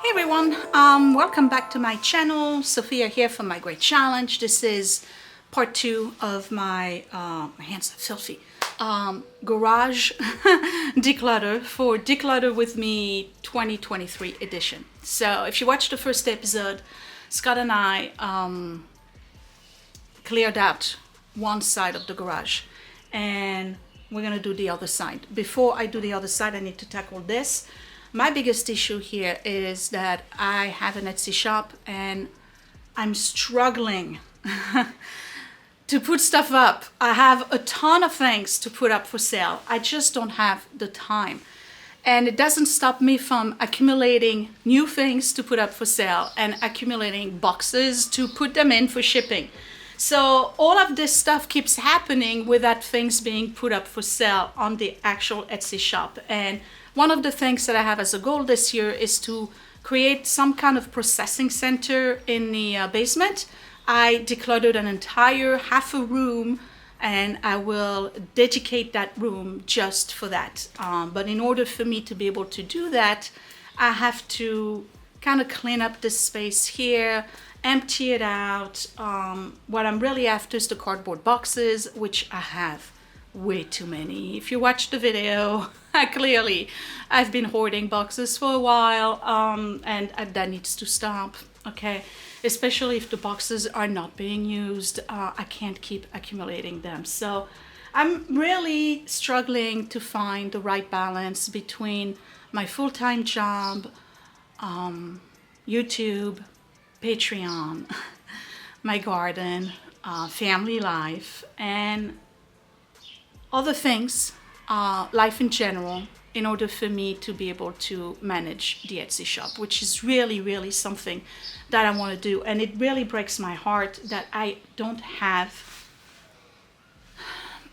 Hey everyone, welcome back to my channel. Sophia here from My Great Challenge. This is part 2 of my, my hands are filthy, garage declutter for Declutter With Me 2023 edition. So if you watched the first episode, Scott and I cleared out one side of the garage and we're gonna do the other side. Before I do the other side, I need to tackle this. My biggest issue here is that I have an Etsy shop and I'm struggling to put stuff up. I have a ton of things to put up for sale. I just don't have the time. And it doesn't stop me from accumulating new things to put up for sale and accumulating boxes to put them in for shipping. So all of this stuff keeps happening without things being put up for sale on the actual Etsy shop. And one of the things that I have as a goal this year is to create some kind of processing center in the basement. I decluttered an entire half a room and I will dedicate that room just for that. But in order for me to be able to do that, I have to kind of clean up this space here, empty it out. What I'm really after is the cardboard boxes, which I have way too many. If you watch the video, clearly I've been hoarding boxes for a while, and that needs to stop, okay? Especially if the boxes are not being used, I can't keep accumulating them. So I'm really struggling to find the right balance between my full-time job, YouTube, Patreon, my garden, family life, and other things, life in general, in order for me to be able to manage the Etsy shop, which is really, really something that I want to do. And it really breaks my heart that I don't have,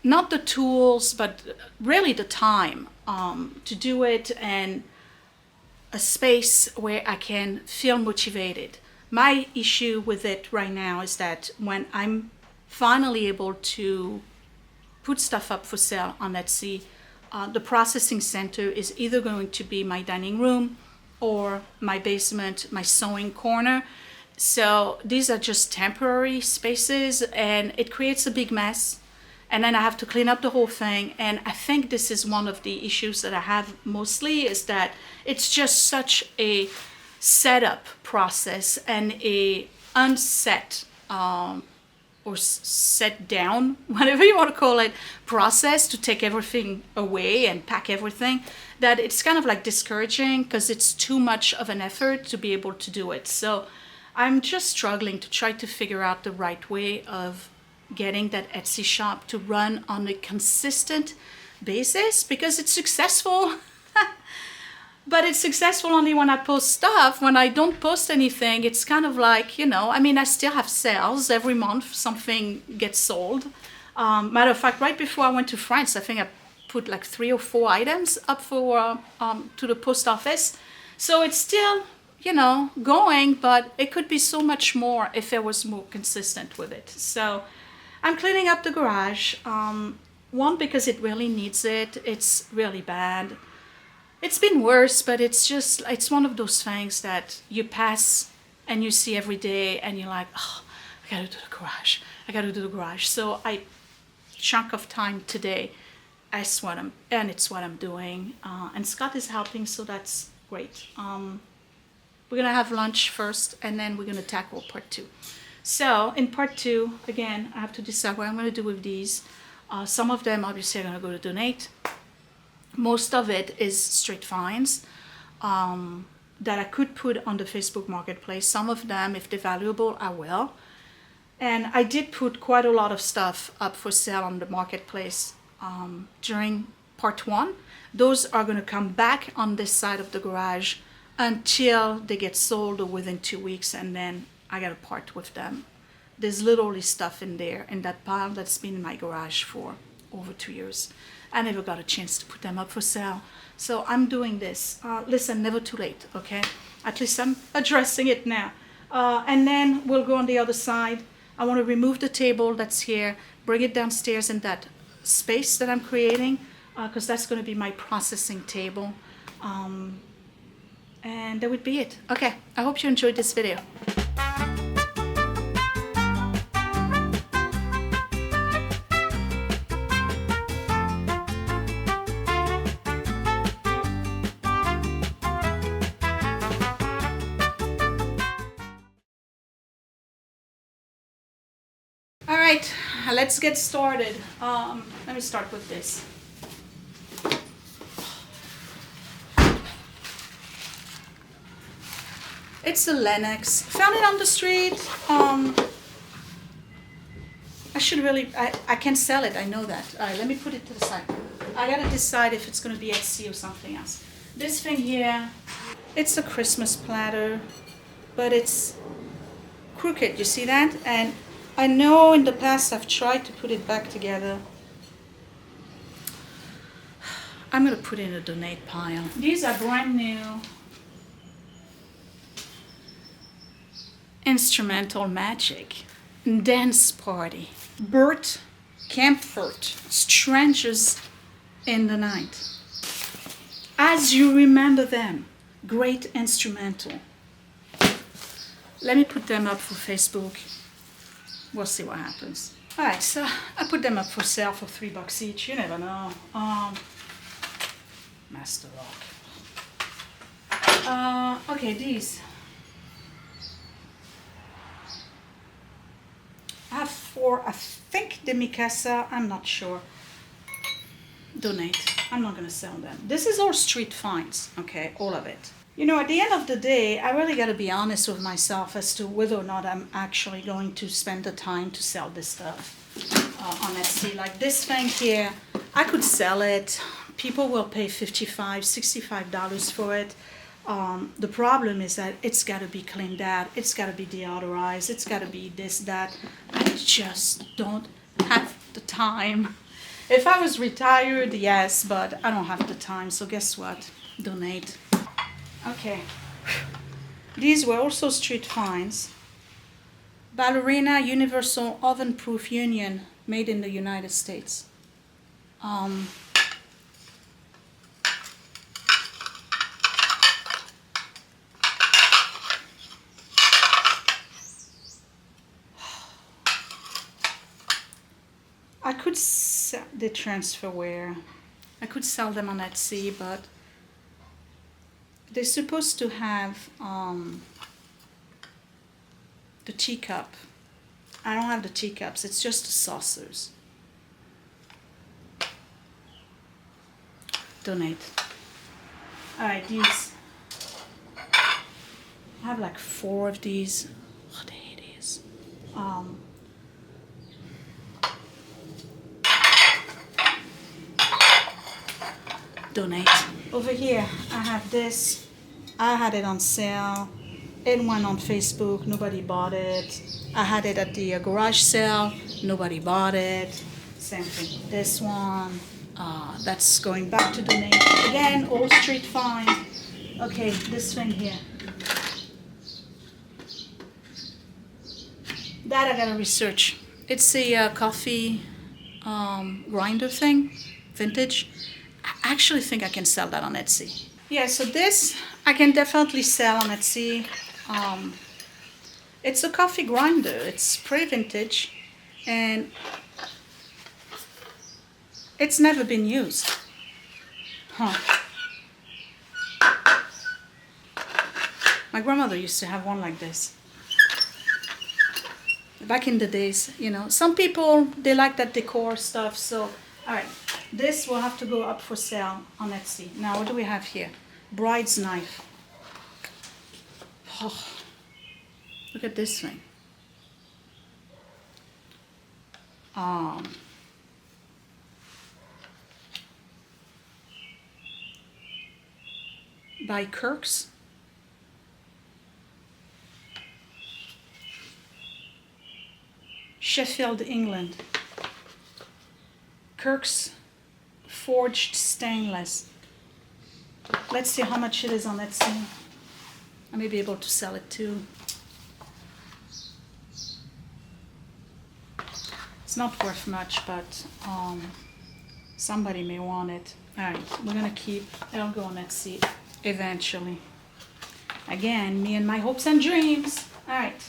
not the tools, but really the time to do it, and a space where I can feel motivated. My issue with it right now is that when I'm finally able to put stuff up for sale on Etsy, the processing center is either going to be my dining room or my basement, my sewing corner. So these are just temporary spaces and it creates a big mess. And then I have to clean up the whole thing. And I think this is one of the issues that I have mostly, is that it's just such a setup process and a unset or set down, whatever you want to call it, process to take everything away and pack everything, that it's kind of like discouraging because it's too much of an effort to be able to do it. So I'm just struggling to try to figure out the right way of getting that Etsy shop to run on a consistent basis, because it's successful. But it's successful only when I post stuff. When I don't post anything, it's kind of like, you know, I mean, I still have sales every month. Something gets sold. Matter of fact, right before I went to France, I think I put like 3 or 4 items up for to the post office. So it's still, you know, going, but it could be so much more if I was more consistent with it. So I'm cleaning up the garage. One, because it really needs it. It's really bad. It's been worse, but it's just, it's one of those things that you pass and you see every day and you're like, oh, I gotta do the garage. I gotta do the garage. So chunk of time today, it's what I'm doing. And Scott is helping, so that's great. We're gonna have lunch first and then we're gonna tackle part 2. So in part 2, again, I have to decide what I'm gonna do with these. Some of them obviously are gonna go to donate. Most of it is straight finds that I could put on the Facebook Marketplace. Some of them, if they're valuable, I will. And I did put quite a lot of stuff up for sale on the Marketplace during part 1. Those are going to come back on this side of the garage until they get sold or within 2 weeks, and then I got to part with them. There's literally stuff in there, in that pile that's been in my garage for over 2 years. I never got a chance to put them up for sale. So I'm doing this. Listen, never too late, okay? At least I'm addressing it now. And then we'll go on the other side. I want to remove the table that's here, bring it downstairs in that space that I'm creating, because that's going to be my processing table. And that would be it. Okay, I hope you enjoyed this video. All right, let's get started. Let me start with this. It's a Lennox. Found it on the street. I can sell it, I know that. All right, let me put it to the side. I gotta decide if it's gonna be Etsy or something else. This thing here, it's a Christmas platter, but it's crooked, you see that? And I know in the past I've tried to put it back together. I'm gonna put it in a donate pile. These are brand new. Instrumental Magic, Dance Party, Bert Kaempfert, Strangers in the Night. As you remember them, great instrumental. Let me put them up for Facebook. We'll see what happens. All right, so I put them up for sale for $3 each. You never know. Master Lock. Okay, these. I have 4, I think de Mikasa, I'm not sure. Donate. I'm not gonna sell them. This is all street finds, okay, all of it. You know, at the end of the day, I really gotta be honest with myself as to whether or not I'm actually going to spend the time to sell this stuff on Etsy. Like this thing here, I could sell it. People will pay $55, $65 for it. The problem is that it's got to be cleaned out, it's got to be deodorized, it's got to be this, that. I just don't have the time. If I was retired, yes, but I don't have the time, so guess what? Donate. Okay. These were also street finds. Ballerina Universal Oven Proof Union, made in the United States. I could sell the transferware. I could sell them on Etsy, but they're supposed to have the teacup. I don't have the teacups, it's just the saucers. Donate. Alright, these. I have like 4 of these. Oh, they're hideous. Donate. Over here, I have this. I had it on sale. It went on Facebook. Nobody bought it. I had it at the garage sale. Nobody bought it. Same thing. This one. That's going back to donate. Again, old street find. Okay, this thing here. That I gotta research. It's a coffee grinder thing, vintage. I actually think I can sell that on Etsy. Yeah, so this I can definitely sell on Etsy. It's a coffee grinder. It's pretty vintage, and it's never been used. Huh. My grandmother used to have one like this. Back in the days, you know. Some people, they like that decor stuff, so, all right. This will have to go up for sale on Etsy. Now, what do we have here? Bride's knife. Oh, look at this thing. By Kirk's. Sheffield, England. Kirk's forged stainless. Let's see how much it is on Etsy. I may be able to sell it too. It's not worth much, but somebody may want it. All right, we're gonna keep, it'll go on Etsy eventually. Again, me and my hopes and dreams. All right.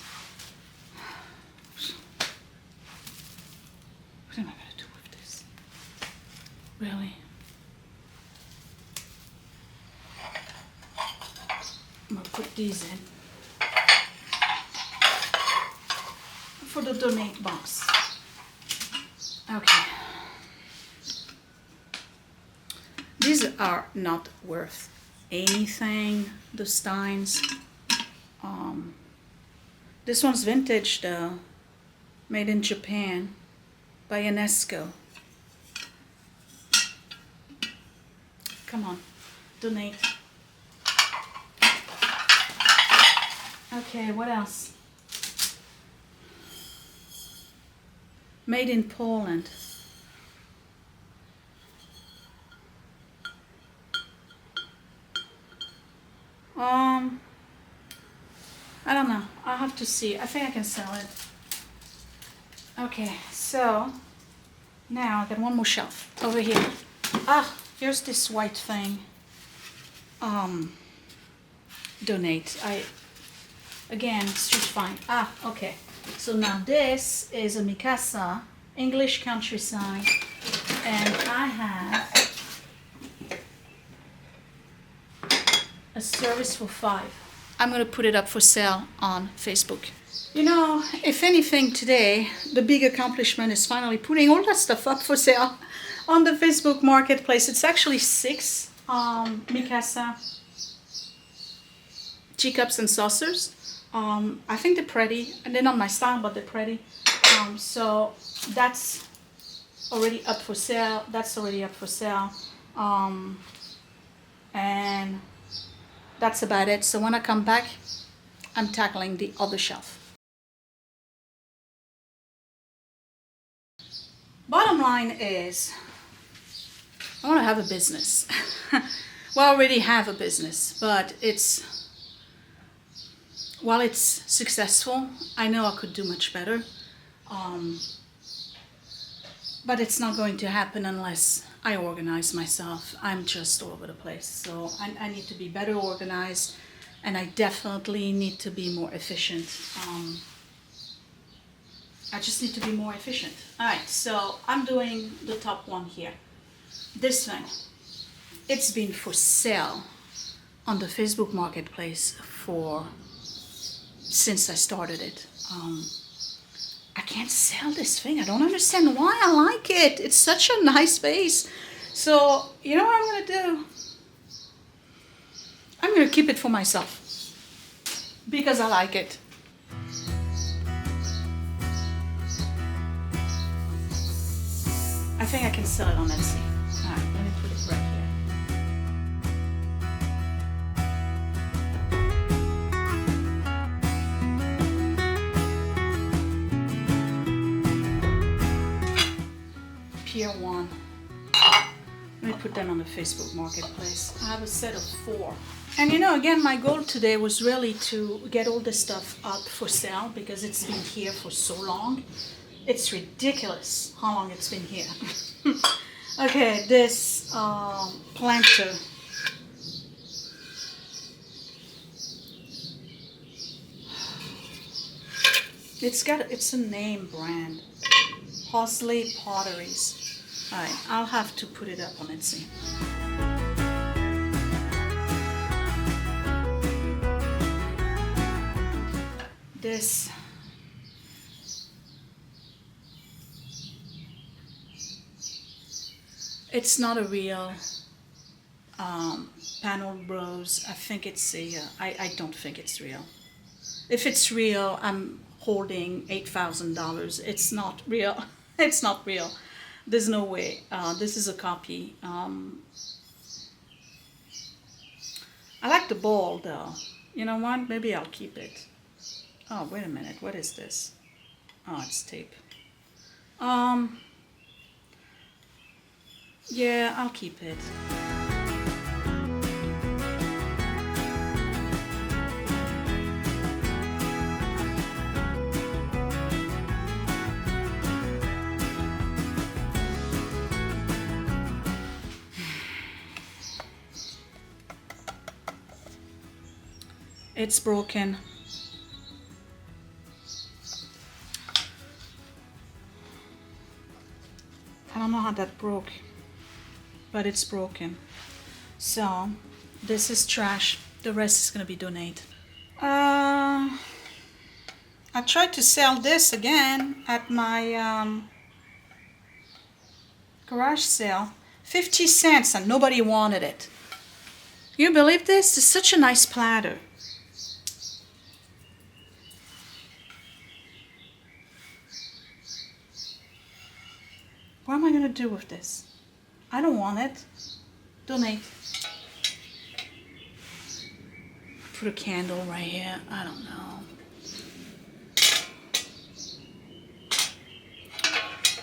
What am I going to do with this? Really? I'm going to put these in for the donate box. Okay. These are not worth anything, the Steins. This one's vintage though, made in Japan by UNESCO. Come on, donate. Okay, what else? Made in Poland. I don't know. I'll have to see. I think I can sell it. Okay, so now I got one more shelf over here. Ah, here's this white thing. Donate. Again, street find. Ah, okay. So now this is a Mikasa, English countryside, and I have a service for $5. I'm going to put it up for sale on Facebook. You know, if anything today, the big accomplishment is finally putting all that stuff up for sale on the Facebook marketplace. It's actually 6 Mikasa teacups and saucers. I think they're pretty, and they're not my style, but they're pretty. So that's already up for sale. That's already up for sale. And that's about it. So when I come back, I'm tackling the other shelf. Bottom line is, I want to have a business. Well, I already have a business, but while it's successful, I know I could do much better. But it's not going to happen unless I organize myself. I'm just all over the place. So I need to be better organized, and I definitely need to be more efficient. I just need to be more efficient. All right, so I'm doing the top one here. This thing, it's been for sale on the Facebook marketplace since I started it. I can't sell this thing. I don't understand why. I like it. It's such a nice vase. So, you know what I'm going to do? I'm going to keep it for myself because I like it. I think I can sell it on Etsy. All right, let me put it right here. Pier 1. Let me put them on the Facebook marketplace. I have a set of 4. And you know, again, my goal today was really to get all this stuff up for sale because it's been here for so long. It's ridiculous how long it's been here. Okay, this planter. It's a name brand. Hosley Potteries. Alright, I'll have to put it up on Etsy. This it's not a real panel rose. I think it's I don't think it's real. If it's real, I'm holding $8,000. It's not real. It's not real. There's no way. This is a copy. I like the ball though. You know what? Maybe I'll keep it. Oh, wait a minute. What is this? Oh, it's tape. Yeah, I'll keep it. It's broken. I don't know how that broke, but it's broken. So this is trash. The rest is gonna be donated. I tried to sell this again at my garage sale. 50 cents and nobody wanted it. You believe this? It's such a nice platter. What am I gonna do with this? I don't want it. Donate. Put a candle right here. I don't know.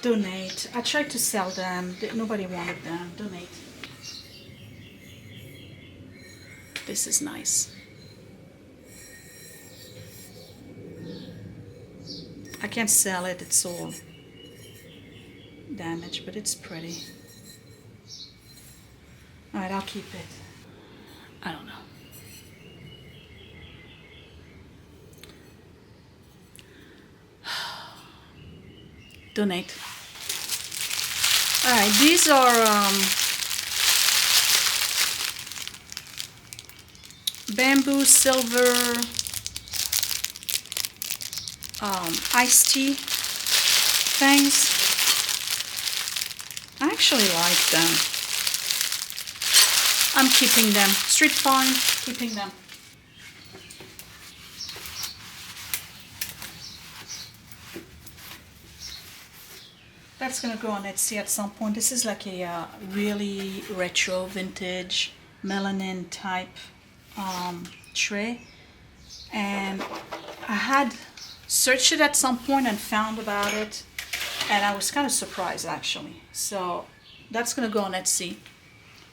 Donate. I tried to sell them. Nobody wanted them. Donate. This is nice. I can't sell it. It's all damaged, but it's pretty. All right, I'll keep it. I don't know. Donate. All right, these are bamboo silver iced tea things. I actually like them. I'm keeping them. Street Farm, keeping them. That's gonna go on Etsy at some point. This is like a really retro, vintage, melanin type tray. And I had searched it at some point and found about it. And I was kind of surprised actually. So that's gonna go on Etsy.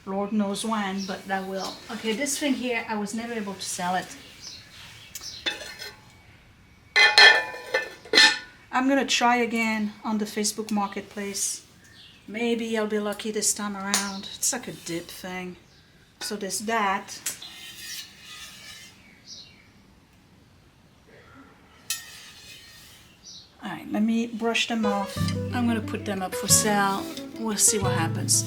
Lord knows when, but that will. Okay, this thing here, I was never able to sell it. I'm gonna try again on the Facebook Marketplace. Maybe I'll be lucky this time around. It's like a dip thing. So there's that. All right, let me brush them off. I'm gonna put them up for sale. We'll see what happens.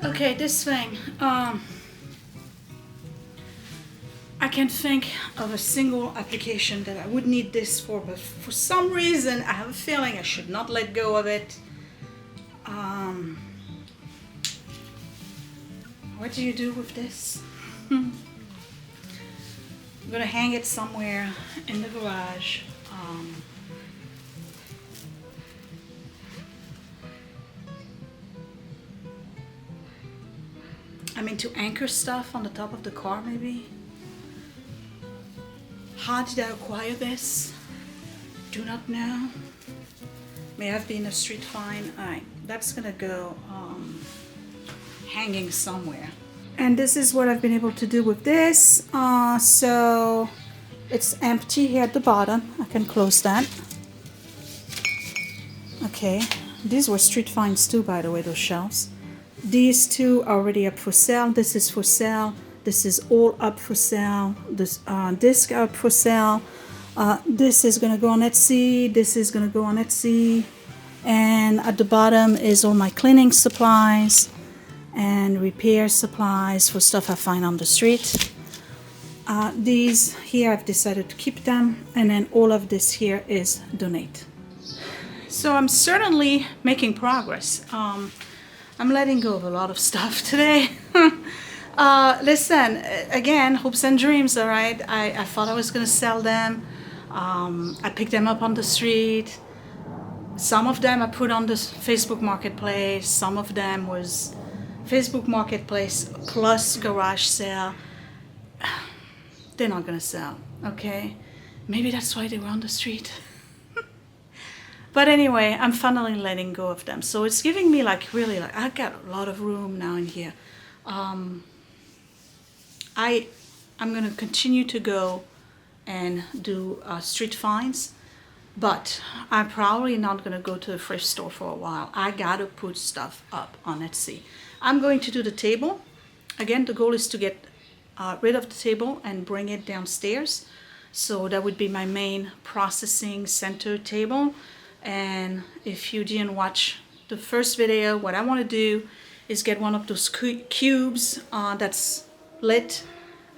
Okay, this thing, I can't think of a single application that I would need this for, but for some reason I have a feeling I should not let go of it. What do you do with this? I'm gonna hang it somewhere in the garage. I mean, to anchor stuff on the top of the car, maybe. How did I acquire this? Do not know. May have been a street find. All right, that's gonna go hanging somewhere. And this is what I've been able to do with this. So it's empty here at the bottom. I can close that. Okay, these were street finds too, by the way, those shelves. These two are already up for sale. This is for sale. This is all up for sale. This disc up for sale. This is gonna go on Etsy. This is gonna go on Etsy. And at the bottom is all my cleaning supplies and repair supplies for stuff I find on the street. These here, I've decided to keep them. And then all of this here is donate. So I'm certainly making progress. I'm letting go of a lot of stuff today. Listen, again, hopes and dreams, all right? I thought I was gonna sell them. I picked them up on the street. Some of them I put on the Facebook Marketplace. Some of them was Facebook Marketplace plus garage sale. They're not gonna sell, okay? Maybe that's why they were on the street. But anyway, I'm finally letting go of them. So it's giving me like really like I got a lot of room now in here. I'm gonna continue to go and do street finds, but I'm probably not gonna go to the thrift store for a while. I gotta put stuff up on Etsy. I'm going to do the table. Again, the goal is to get rid of the table and bring it downstairs. So that would be my main processing center table. And if you didn't watch the first video, what I want to do is get one of those cubes that's lit,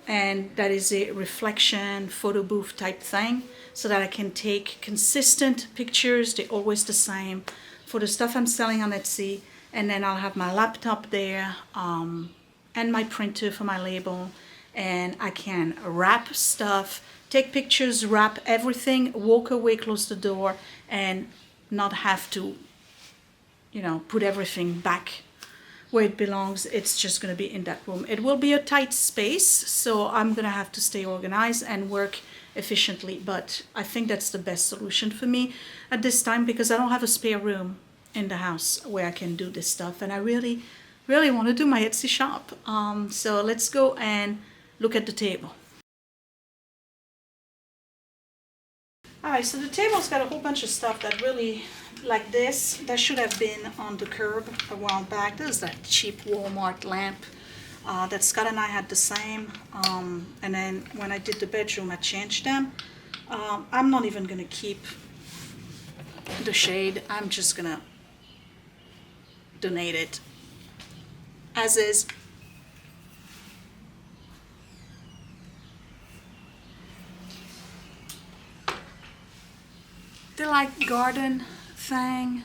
and that is a reflection photo booth type thing, so that I can take consistent pictures. They're always the same for the stuff I'm selling on Etsy. And then I'll have my laptop there and my printer for my label, and I can wrap stuff, take pictures, wrap everything, walk away, close the door, and not have to, you know, put everything back where it belongs. It's just going to be in that room. It will be a tight space, so I'm going to have to stay organized and work efficiently. But I think that's the best solution for me at this time, because I don't have a spare room in the house where I can do this stuff. And I really, really want to do my Etsy shop. So let's go and look at the table. Alright, so the table's got a whole bunch of stuff that really, like this, that should have been on the curb a while back. This is that cheap Walmart lamp that Scott and I had the same. And then when I did the bedroom, I changed them. I'm not even going to keep the shade. I'm just going to donate it as is. They're like garden thing.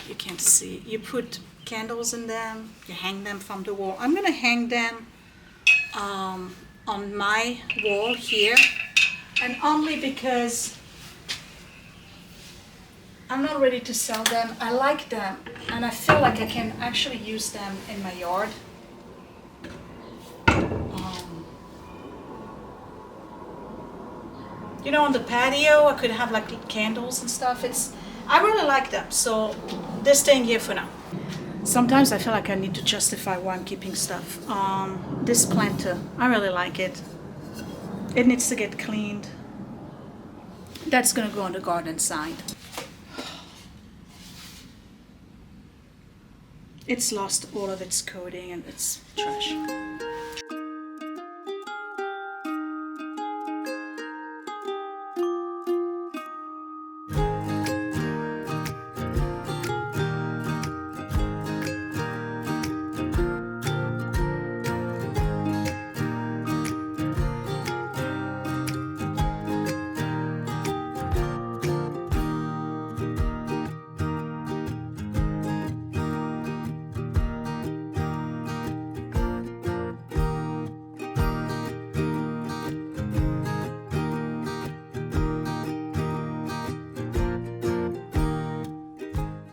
You can't see. You put candles in them. You hang them from the wall. I'm gonna hang them on my wall here, and only because I'm not ready to sell them. I like them, and I feel like I can actually use them in my yard. You know, on the patio, I could have like candles and stuff. I really like them, so they're staying here for now. Sometimes I feel like I need to justify why I'm keeping stuff. This planter, I really like it. It needs to get cleaned. That's gonna go on the garden side. It's lost all of its coating and it's trash.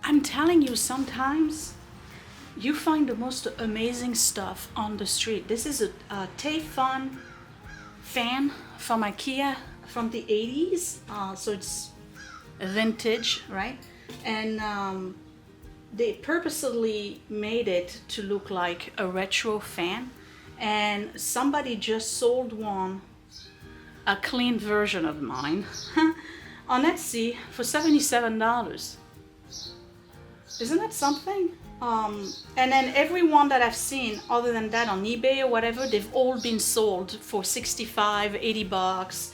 I'm telling you, sometimes you find the most amazing stuff on the street. This is a Teflon fan from IKEA from the 80s. So it's vintage, right? And they purposely made it to look like a retro fan. And somebody just sold one, a clean version of mine, on Etsy for $77. Isn't that something? And then every one that I've seen other than that on eBay or whatever, they've all been sold for 65, 80 bucks,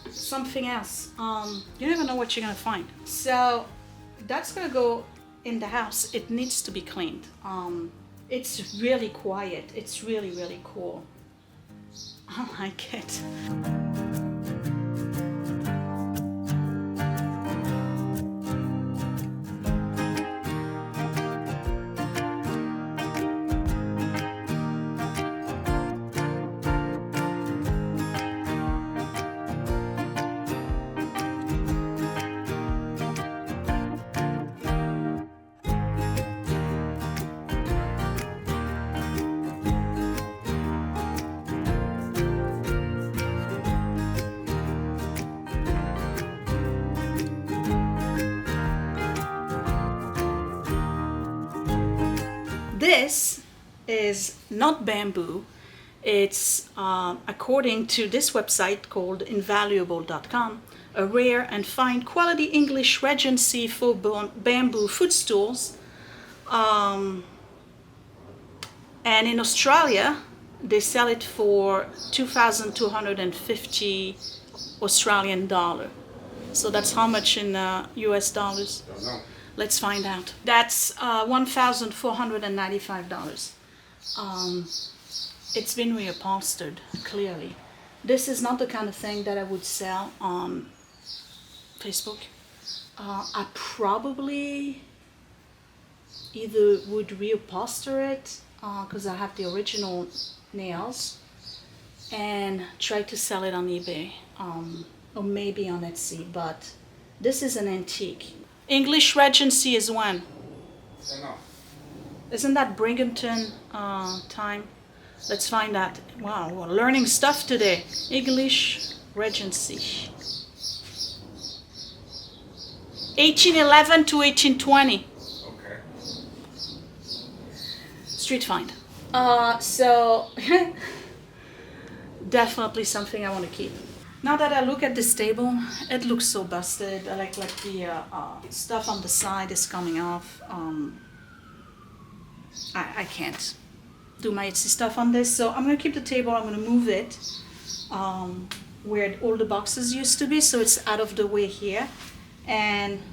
something else. You never know what you're gonna find. So that's gonna go in the house. It needs to be cleaned. It's really quiet. It's really, really cool. I like it. This is not bamboo. It's, according to this website called invaluable.com, a rare and fine quality English Regency faux bamboo footstools. And in Australia, they sell it for 2,250 Australian dollar. So that's how much in US dollars? Don't know. Let's find out. That's $1,495. It's been reupholstered, clearly. This is not the kind of thing that I would sell on Facebook. I probably either would reupholster it, because I have the original nails, and try to sell it on eBay, or maybe on Etsy, but this is an antique. English Regency is when? Don't know. Isn't that Bringhamton time? Let's find out. Wow, we're learning stuff today. English Regency. 1811 to 1820. Okay. Street find. So definitely something I want to keep. Now that I look at this table, it looks so busted. I like the stuff on the side is coming off. I can't do my Etsy stuff on this, so I'm gonna keep the table. I'm gonna move it where all the boxes used to be, so it's out of the way here. And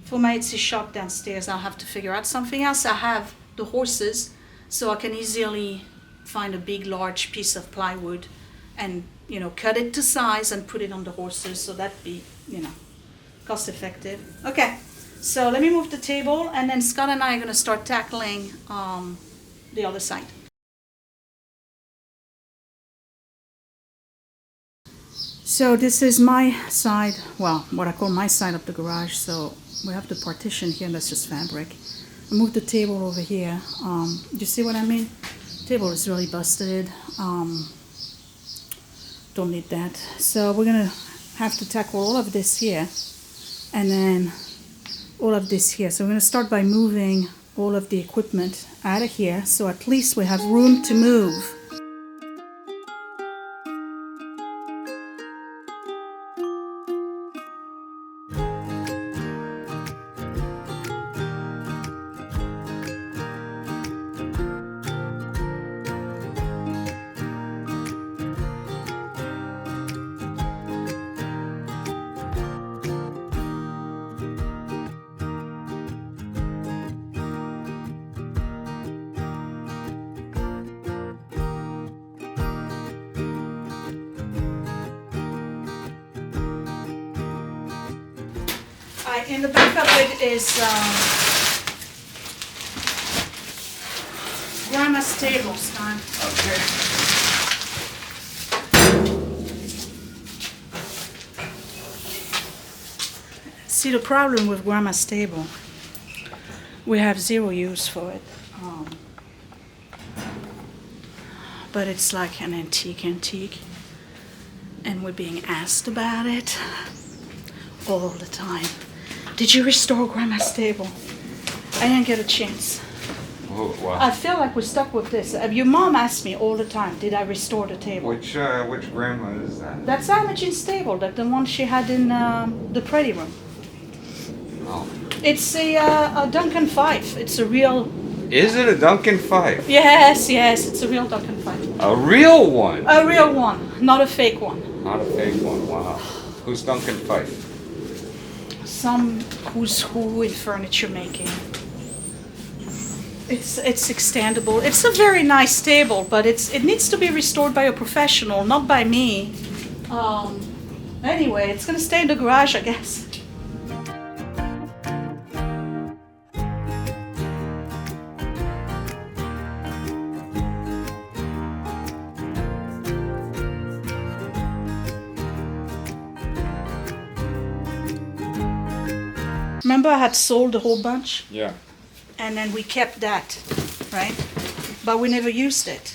for my Etsy shop downstairs, I'll have to figure out something else. I have the horses, so I can easily find a big, large piece of plywood and, you know, cut it to size and put it on the horses, so that'd be, you know, cost effective. Okay, so let me move the table, and then Scott and I are gonna start tackling the other side. So this is my side, well, what I call my side of the garage. So we have the partition here, and that's just fabric. I moved the table over here. Do you see what I mean? The table is really busted. Don't need that. So we're gonna have to tackle all of this here, and then all of this here. So we're gonna start by moving all of the equipment out of here, so at least we have room to move. In the back of it is Grandma's tables time. Okay. See, the problem with Grandma's table, we have zero use for it. But it's like an antique, and we're being asked about it all the time. Did you restore Grandma's table? I didn't get a chance. Oh, wow. I feel like we're stuck with this. Your mom asked me all the time, did I restore the table? Which grandma is that? That's Imogen's table, that the one she had in the Pretty Room. Oh. It's a Duncan Fife. It's a real... Is it a Duncan Fife? Yes, it's a real Duncan Fife. A real one? A real one, not a fake one. Not a fake one, wow. Who's Duncan Fife? Some who's who in furniture making. It's extendable. It's a very nice table, but it needs to be restored by a professional, not by me. Anyway, it's gonna stay in the garage, I guess. Remember I had sold a whole bunch? Yeah. And then we kept that, right? But we never used it.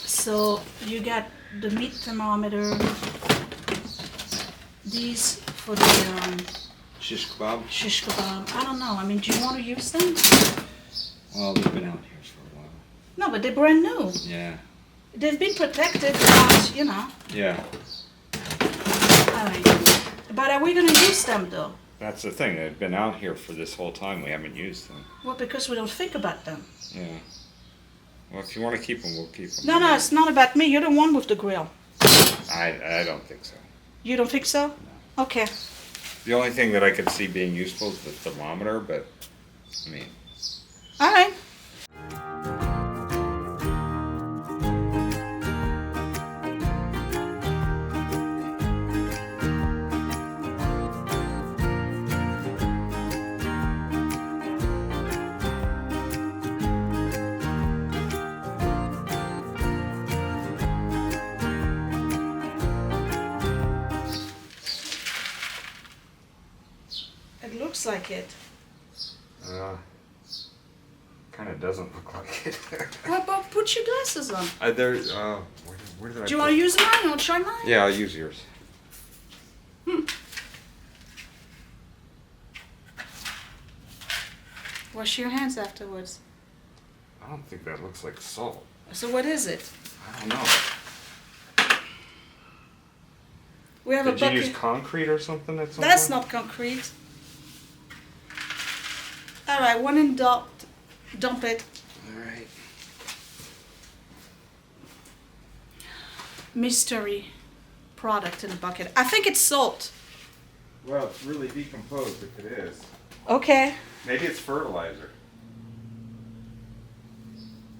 So you got the meat thermometer, these for the Shish kebab? Shish kebab. I don't know. I mean, do you want to use them? Well, they've been out here for a while. No, but they're brand new. Yeah. They've been protected, but, you know. Yeah. All right. But are we going to use them, though? That's the thing. They've been out here for this whole time. We haven't used them. Well, because we don't think about them. Yeah. Well, if you want to keep them, we'll keep them. No, it's not about me. You're the one with the grill. I don't think so. You don't think so? No. Okay. The only thing that I could see being useful is the thermometer, but, I mean... All right. It looks like it. Kind of doesn't look like it. Well, but put your glasses on. Where did I Do you want to use mine or try mine? Yeah, I'll use yours. Wash your hands afterwards. I don't think that looks like salt. So what is it? I don't know. We have a Did you bucket. use concrete or something at some That's point? not concrete. All right, one in dump it. All right. Mystery product in the bucket. I think it's salt. Well, it's really decomposed if it is. Okay. Maybe it's fertilizer.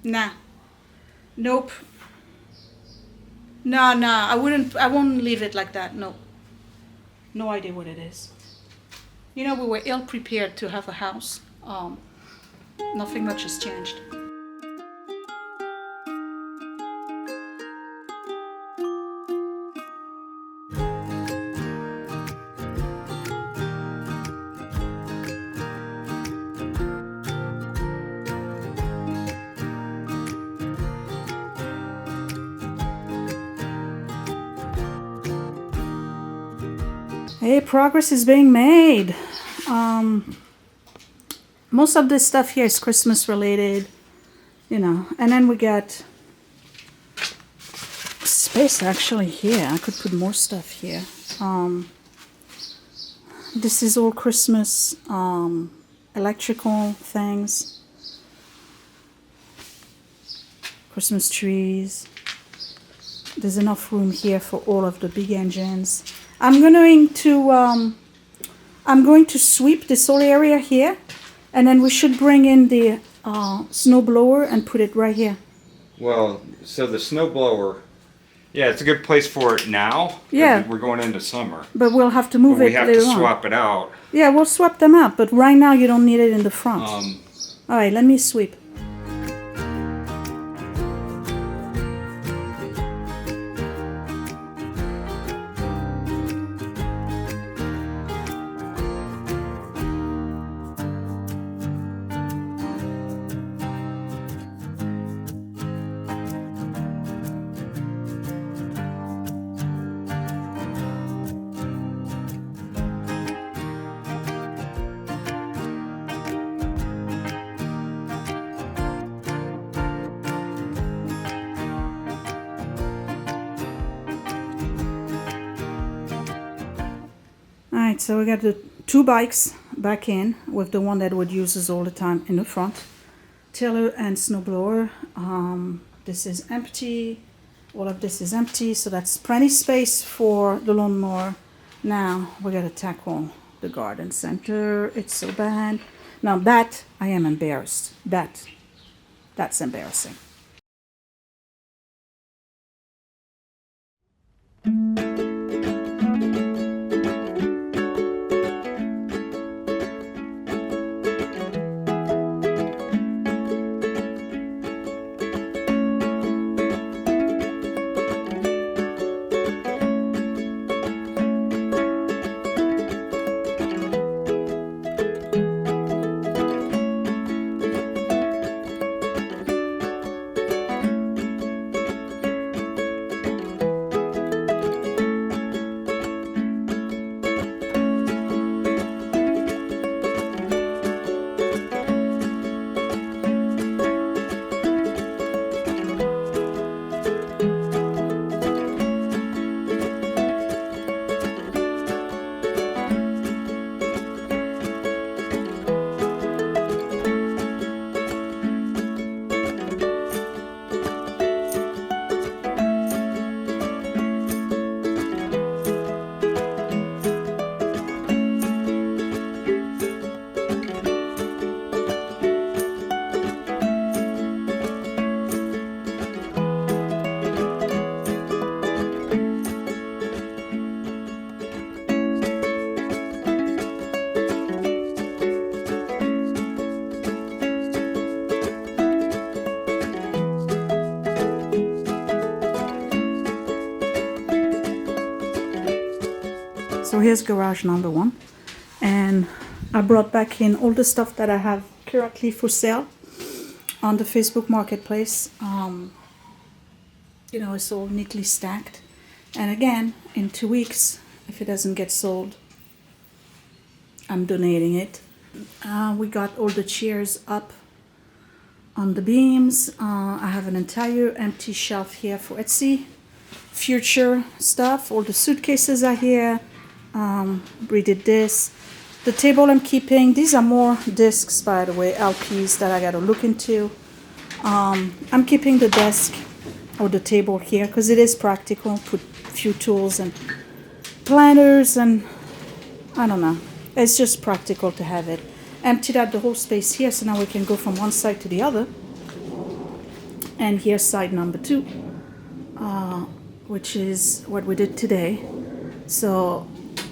Nah. Nope. No, I won't leave it like that. No. No idea what it is. You know, we were ill prepared to have a house. Nothing much has changed. Hey, progress is being made. Most of this stuff here is Christmas related, you know, and then we got space actually here. I could put more stuff here. This is all Christmas electrical things, Christmas trees. There's enough room here for all of the big engines. I'm going to sweep this whole area here, and then we should bring in the snow blower and put it right here. Well, so the snow blower, yeah, it's a good place for it now. 'Cause Yeah. we're going into summer. But we'll have to move But it we have later to on. swap it out. Yeah, we'll swap them out, but right now you don't need it in the front. All right, let me sweep. Alright, so we got the two bikes back in with the one that would uses all the time in the front. Tiller and snowblower. This is empty. All of this is empty, so that's plenty space for the lawnmower. Now we gotta tackle the garden center. It's so bad. Now that I am embarrassed. That's embarrassing. So here's garage number 1. And I brought back in all the stuff that I have currently for sale on the Facebook Marketplace. You know, it's all neatly stacked. And again, in 2 weeks, if it doesn't get sold, I'm donating it. We got all the chairs up on the beams. I have an entire empty shelf here for Etsy. Future stuff. All the suitcases are here. Redid this. The table I'm keeping. These are more discs, by the way, LPs that I gotta look into. I'm keeping the desk or the table here because it is practical. Put a few tools and planners and I don't know. It's just practical to have it. Emptied out the whole space here, so now we can go from one side to the other. And here's side number 2, which is what we did today. So,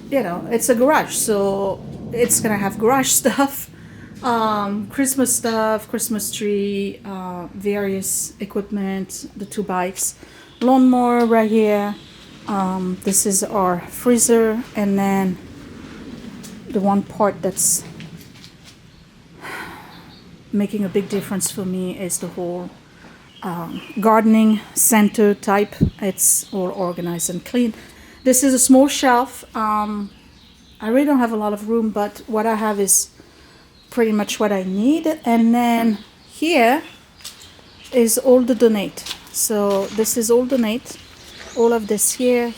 you know, it's a garage, so it's gonna have garage stuff, Christmas stuff, Christmas tree, various equipment, the 2 bikes, lawnmower right here. This is our freezer, and then the one part that's making a big difference for me is the whole gardening center type. It's all organized and clean. This is a small shelf. I really don't have a lot of room, but what I have is pretty much what I need. And then here is all the donate. So this is all donate. All of this here,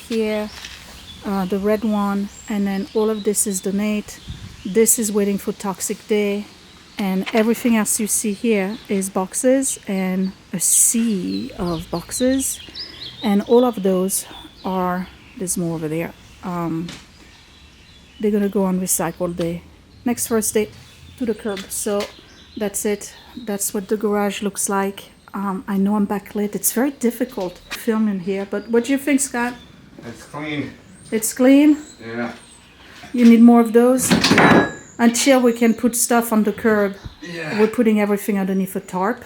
the red one, and then all of this is donate. This is waiting for Toxic Day, and everything else you see here is boxes and a sea of boxes, and all of those are, there's more over there. They're gonna go on recycle day, next Thursday, to the curb. So that's it. That's what the garage looks like. I know I'm backlit. It's very difficult filming here, but what do you think, Scott? It's clean. It's clean? Yeah. You need more of those? Until we can put stuff on the curb. Yeah. We're putting everything underneath a tarp,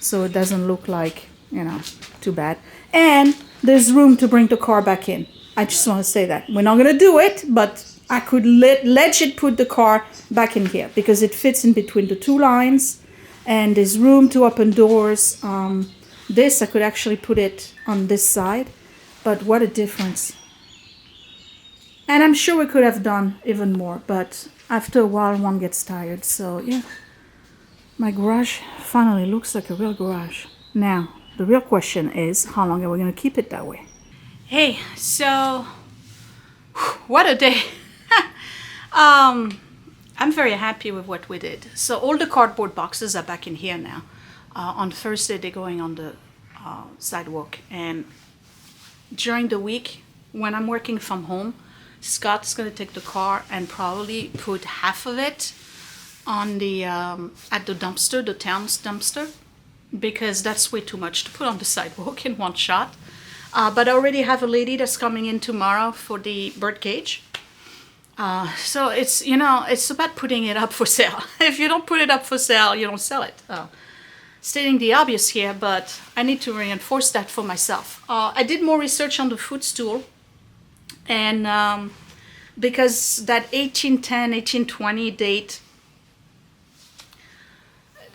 so it doesn't look like, you know, too bad. And there's room to bring the car back in. I just want to say that. We're not going to do it, but I could legit put the car back in here because it fits in between the 2 lines, and there's room to open doors. This, I could actually put it on this side, but what a difference. And I'm sure we could have done even more, but after a while one gets tired. So yeah, my garage finally looks like a real garage. Now, the real question is, how long are we going to keep it that way? Hey, so what a day. I'm very happy with what we did. So all the cardboard boxes are back in here now. On Thursday, they're going on the sidewalk. And during the week, when I'm working from home, Scott's going to take the car and probably put half of it on the at the dumpster, the town's dumpster, because that's way too much to put on the sidewalk in one shot. But I already have a lady that's coming in tomorrow for the bird cage. So it's, you know, it's about putting it up for sale. If you don't put it up for sale, you don't sell it. Stating the obvious here, but I need to reinforce that for myself. I did more research on the footstool, and because that 1810, 1820 date,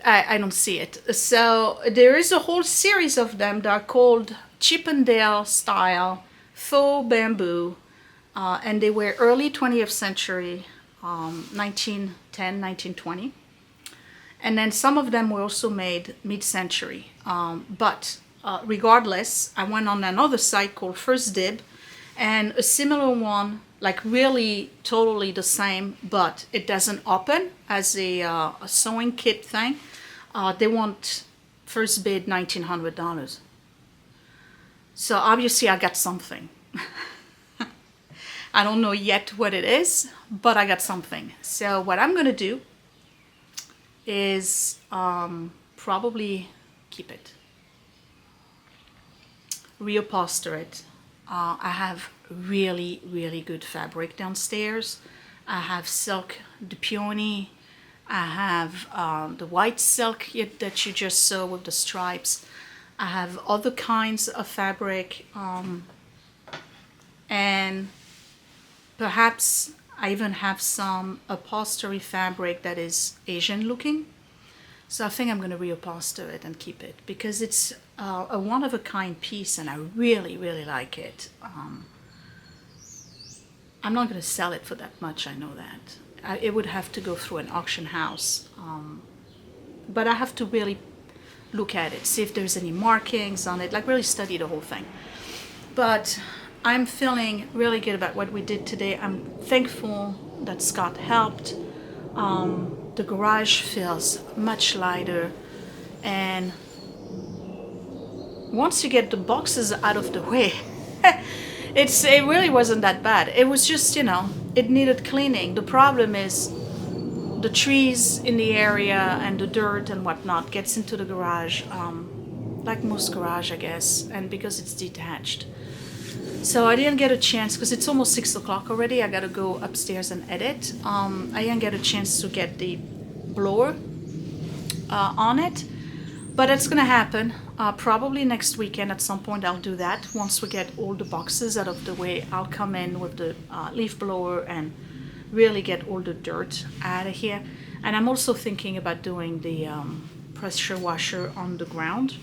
I don't see it. So there is a whole series of them that are called Chippendale style faux bamboo, and they were early 20th century, 1910, 1920. And then some of them were also made mid-century. But regardless, I went on another site called First Dib, and a similar one, like really totally the same, but it doesn't open as a sewing kit thing. They want first bid $1,900. So obviously I got something. I don't know yet what it is, but I got something. So what I'm gonna do is probably keep it, reupholster it. I have really, really good fabric downstairs. I have silk, the peony. I have the white silk that you just saw with the stripes. I have other kinds of fabric, and Perhaps I even have some upholstery fabric that is Asian looking. So I think I'm going to reupholster it and keep it because it's a one-of-a-kind piece and I really, really like it. I'm not going to sell it for that much, I know that. It would have to go through an auction house. But I have to really look at it, see if there's any markings on it, like really study the whole thing. But I'm feeling really good about what we did today. I'm thankful that Scott helped. The garage feels much lighter, and once you get the boxes out of the way, it really wasn't that bad. It was just, it needed cleaning. The problem is the trees in the area and the dirt and whatnot gets into the garage, like most garage, I guess, and because it's detached. So I didn't get a chance, because it's almost 6 o'clock already. I gotta go upstairs and edit. I didn't get a chance to get the blower on it, but it's gonna happen. Probably next weekend at some point I'll do that. Once we get all the boxes out of the way, I'll come in with the leaf blower and really get all the dirt out of here. And I'm also thinking about doing the pressure washer on the ground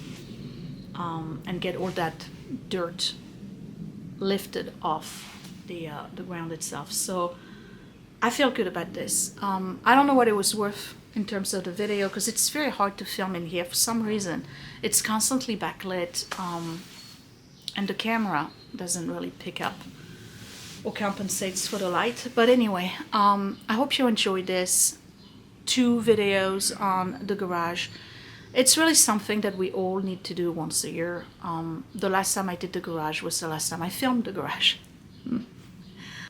and get all that dirt lifted off the ground itself. So I feel good about this. I don't know what it was worth in terms of the video, because it's very hard to film in here for some reason. It's constantly backlit, and the camera doesn't really pick up or compensates for the light. But anyway, I hope you enjoyed this 2 videos on the garage. It's really something that we all need to do once a year. The last time I did the garage was the last time I filmed the garage.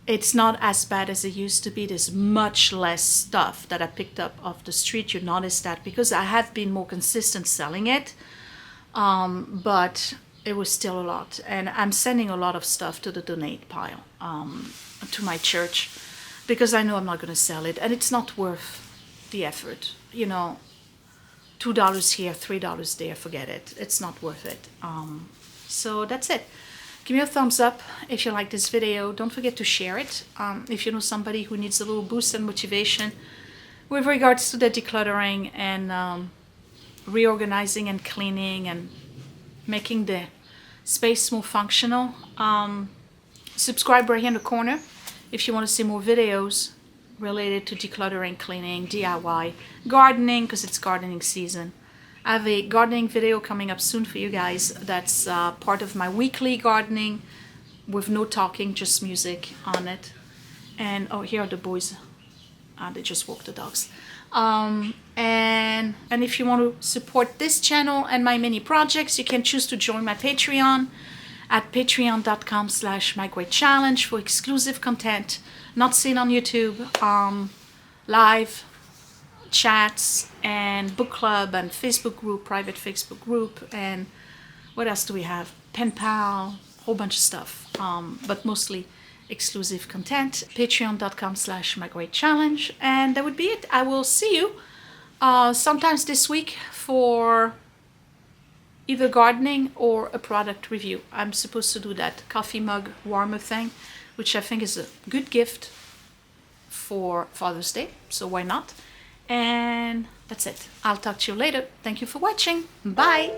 It's not as bad as it used to be. There's much less stuff that I picked up off the street. You notice that because I have been more consistent selling it. But it was still a lot. And I'm sending a lot of stuff to the donate pile, to my church, because I know I'm not going to sell it. And it's not worth the effort, $2 here, $3 there, forget it. It's not worth it. So that's it. Give me a thumbs up if you like this video. Don't forget to share it if you know somebody who needs a little boost and motivation with regards to the decluttering and reorganizing and cleaning and making the space more functional. Subscribe right here in the corner if you want to see more videos related to decluttering, cleaning, DIY, gardening, because it's gardening season. I have a gardening video coming up soon for you guys. That's part of my weekly gardening with no talking, just music on it. And oh, here are the boys. They just walked the dogs. And if you want to support this channel and my mini projects, you can choose to join my Patreon at patreon.com/mygreatchallenge for exclusive content not seen on YouTube, live chats and book club and Facebook group, private Facebook group, and what else do we have? Pen pal, whole bunch of stuff, but mostly exclusive content. Patreon.com/mygreatchallenge, and that would be it. I will see you sometimes this week for either gardening or a product review. I'm supposed to do that coffee mug warmer thing, which I think is a good gift for Father's Day, so why not? And that's it. I'll talk to you later. Thank you for watching. Bye!